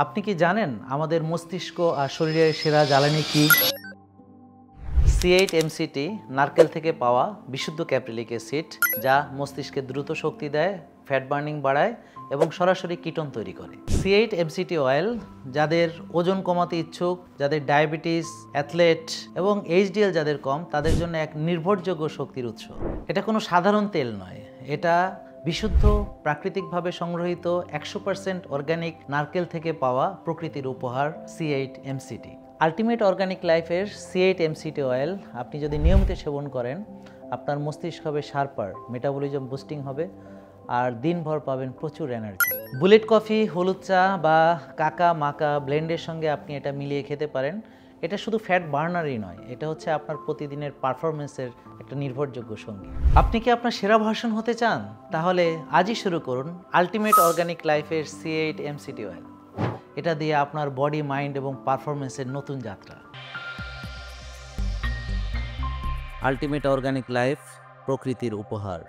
আপনি কি জানেন আমাদের মস্তিষ্ক আর শরীরের সেরা জ্বালানি কি? C8MCT নারকেল থেকে পাওয়া বিশুদ্ধ ক্যাপ্রিলিক অ্যাসিড, যা মস্তিষ্কে দ্রুত শক্তি দেয়, ফ্যাট বার্নিং বাড়ায় এবং সরাসরি কিটোন তৈরি করে। C8MCT অয়েল যাদের ওজন কমাতে ইচ্ছুক, যাদের ডায়াবেটিস, অ্যাথলেট এবং HDL যাদের কম, তাদের জন্য এক নির্ভরযোগ্য শক্তির উৎস। এটা কোনো সাধারণ তেল নয়, এটা বিশুদ্ধ প্রাকৃতিকভাবে সংগ্রহিত 100% অর্গানিক নারকেল থেকে পাওয়া প্রকৃতির উপহার C8MCT। আলটিমেট অর্গানিক লাইফের C8MCT অয়েল আপনি যদি নিয়মিত সেবন করেন, আপনার মস্তিষ্ক হবে শার্পার, মেটাবলিজম বুস্টিং হবে আর দিনভর পাবেন প্রচুর এনার্জি। বুলেট কফি, হলুদ চা বা কাকা মাকা ব্লেন্ডের সঙ্গে আপনি এটা মিলিয়ে খেতে পারেন। এটা শুধু ফ্যাট বার্নারই নয়, এটা হচ্ছে আপনার প্রতিদিনের পারফরমেন্সের একটা নির্ভরযোগ্য সঙ্গী। আপনি কি আপনার সেরা ভার্সন হতে চান? তাহলে আজই শুরু করুন আলটিমেট অর্গানিক লাইফের C8MCT অয়েল। এটা দিয়ে আপনার বডি, মাইন্ড এবং পারফরমেন্সের নতুন যাত্রা। আলটিমেট অর্গানিক লাইফ, প্রকৃতির উপহার।